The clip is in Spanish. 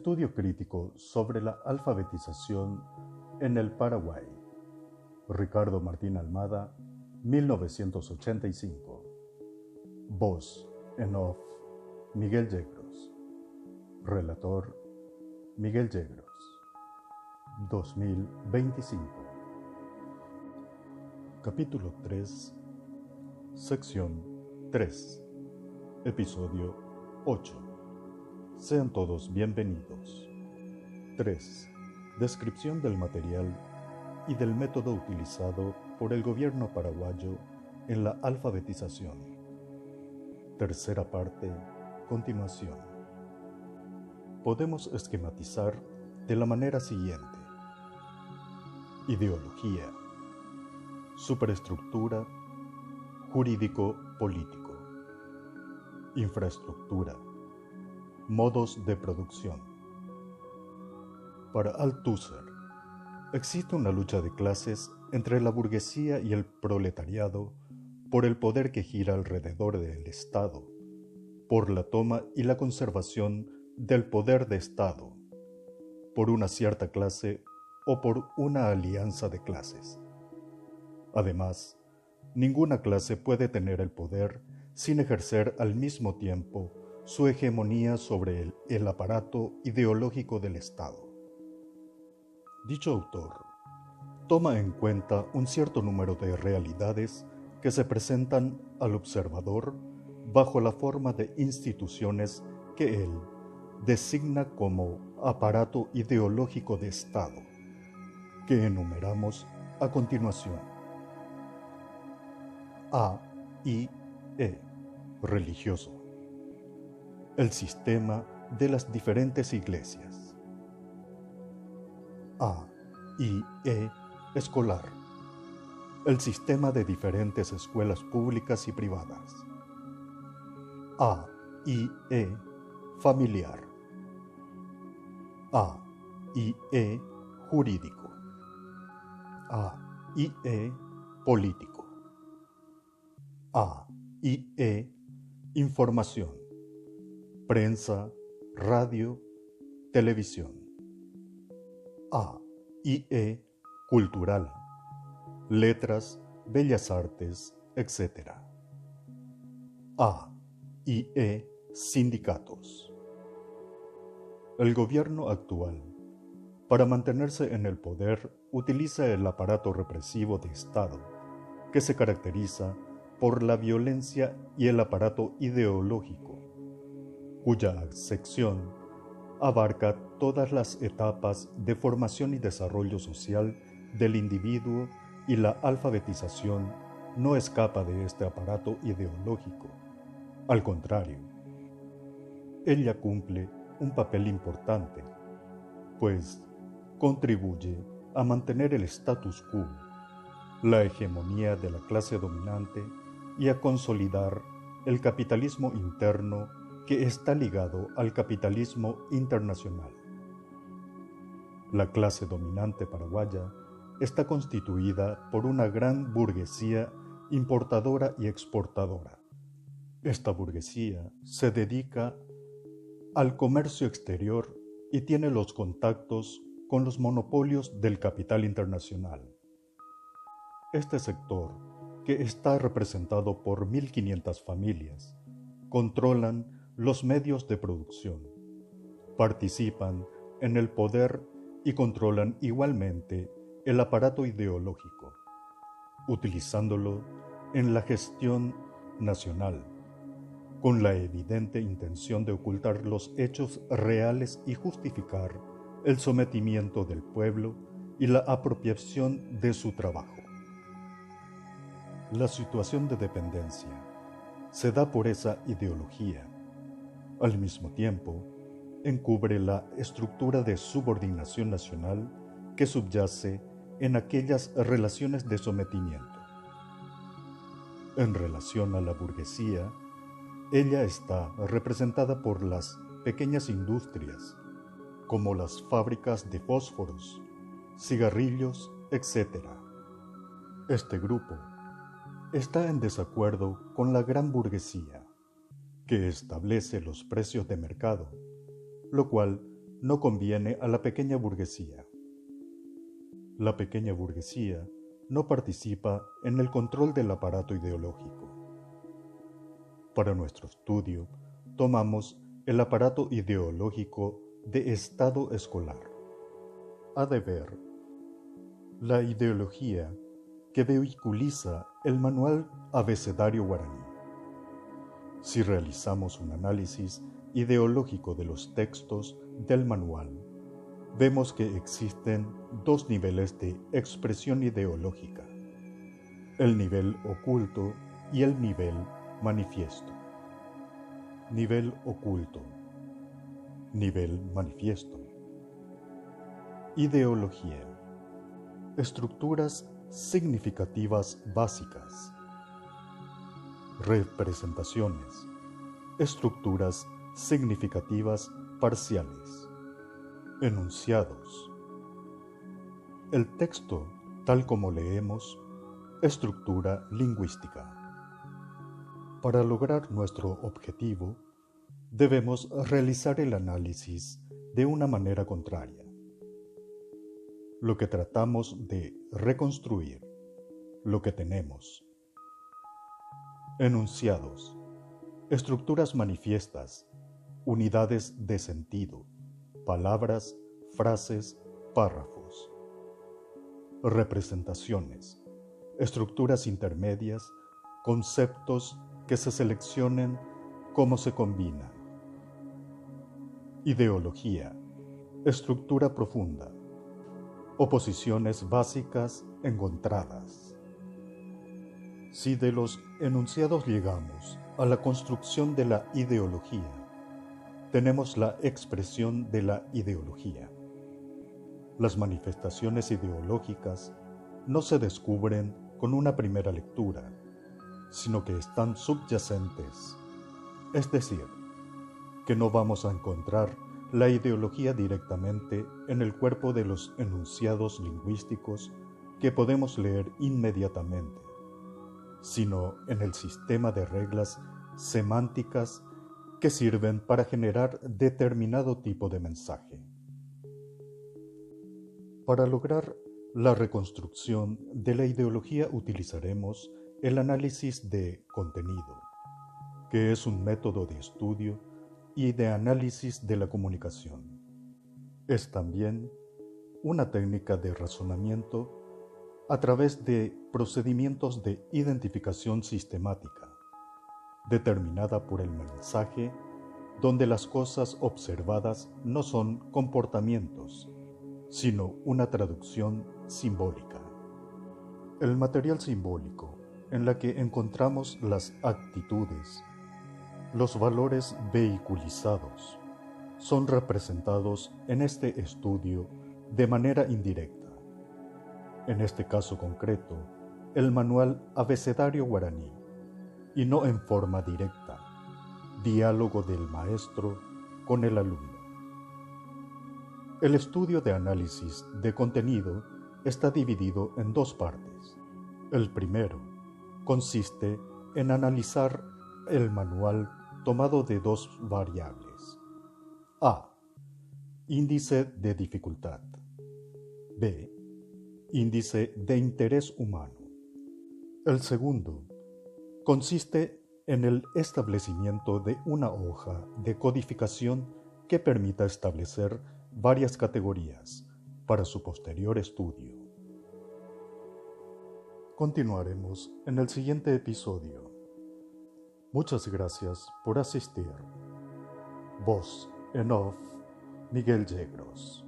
Estudio crítico sobre la alfabetización en el Paraguay. Ricardo Martín Almada, 1985. Voz en off, Miguel Yegros. Relator, Miguel Yegros. 2025. Capítulo 3, sección 3, episodio 8. Sean todos bienvenidos. 3. Descripción del material y del método utilizado por el gobierno paraguayo en la alfabetización. Tercera parte, continuación. Podemos esquematizar de la manera siguiente. Ideología, superestructura, jurídico-político, infraestructura, modos de producción. Para Althusser, existe una lucha de clases entre la burguesía y el proletariado por el poder que gira alrededor del Estado, por la toma y la conservación del poder de Estado, por una cierta clase o por una alianza de clases. Además, ninguna clase puede tener el poder sin ejercer al mismo tiempo su hegemonía sobre el aparato ideológico del Estado. Dicho autor toma en cuenta un cierto número de realidades que se presentan al observador bajo la forma de instituciones que él designa como aparato ideológico de Estado, que enumeramos a continuación. A, I, E. Religioso. El sistema de las diferentes iglesias. A, I, E. Escolar. El sistema de diferentes escuelas públicas y privadas. A, I, E. Familiar. A, I, E. Jurídico. A, I, E. Político. A, I, E. Información. Prensa, radio, televisión. A, I, E. Cultural. Letras, bellas artes, etc. A, I, E. Sindicatos. El gobierno actual, para mantenerse en el poder, utiliza el aparato represivo de Estado, que se caracteriza por la violencia, y el aparato ideológico, cuya sección abarca todas las etapas de formación y desarrollo social del individuo, y la alfabetización no escapa de este aparato ideológico. Al contrario, ella cumple un papel importante, pues contribuye a mantener el status quo, la hegemonía de la clase dominante, y a consolidar el capitalismo interno que está ligado al capitalismo internacional. La clase dominante paraguaya está constituida por una gran burguesía importadora y exportadora. Esta burguesía se dedica al comercio exterior y tiene los contactos con los monopolios del capital internacional. Este sector, que está representado por 1.500 familias, controlan los medios de producción, participan en el poder y controlan igualmente el aparato ideológico, utilizándolo en la gestión nacional, con la evidente intención de ocultar los hechos reales y justificar el sometimiento del pueblo y la apropiación de su trabajo. La situación de dependencia se da por esa ideología. Al mismo tiempo, encubre la estructura de subordinación nacional que subyace en aquellas relaciones de sometimiento. En relación a la burguesía, ella está representada por las pequeñas industrias, como las fábricas de fósforos, cigarrillos, etc. Este grupo está en desacuerdo con la gran burguesía, que establece los precios de mercado, lo cual no conviene a la pequeña burguesía. La pequeña burguesía no participa en el control del aparato ideológico. Para nuestro estudio, tomamos el aparato ideológico de Estado escolar. Ha de ver la ideología que vehiculiza el manual abecedario guaraní. Si realizamos un análisis ideológico de los textos del manual, vemos que existen dos niveles de expresión ideológica: el nivel oculto y el nivel manifiesto. Nivel oculto. Nivel manifiesto. Ideología. Estructuras significativas básicas. Representaciones. Estructuras significativas parciales. Enunciados. El texto, tal como leemos, estructura lingüística. Para lograr nuestro objetivo, debemos realizar el análisis de una manera contraria. Lo que tratamos de reconstruir, lo que tenemos. Enunciados, estructuras manifiestas, unidades de sentido, palabras, frases, párrafos. Representaciones, estructuras intermedias, conceptos que se seleccionen cómo se combinan. Ideología, estructura profunda, oposiciones básicas encontradas. Si de los enunciados llegamos a la construcción de la ideología, tenemos la expresión de la ideología. Las manifestaciones ideológicas no se descubren con una primera lectura, sino que están subyacentes, es decir, que no vamos a encontrar la ideología directamente en el cuerpo de los enunciados lingüísticos que podemos leer inmediatamente, sino en el sistema de reglas semánticas que sirven para generar determinado tipo de mensaje. Para lograr la reconstrucción de la ideología utilizaremos el análisis de contenido, que es un método de estudio y de análisis de la comunicación. Es también una técnica de razonamiento a través de procedimientos de identificación sistemática, determinada por el mensaje, donde las cosas observadas no son comportamientos, sino una traducción simbólica. El material simbólico, en la que encontramos las actitudes, los valores vehiculizados, son representados en este estudio de manera indirecta. En este caso concreto, el manual abecedario guaraní, y no en forma directa, diálogo del maestro con el alumno. El estudio de análisis de contenido está dividido en dos partes. El primero consiste en analizar el manual tomado de dos variables. A. Índice de dificultad. B. Índice de interés humano. El segundo consiste en el establecimiento de una hoja de codificación que permita establecer varias categorías para su posterior estudio. Continuaremos en el siguiente episodio. Muchas gracias por asistir. Voz en off, Miguel Yegros.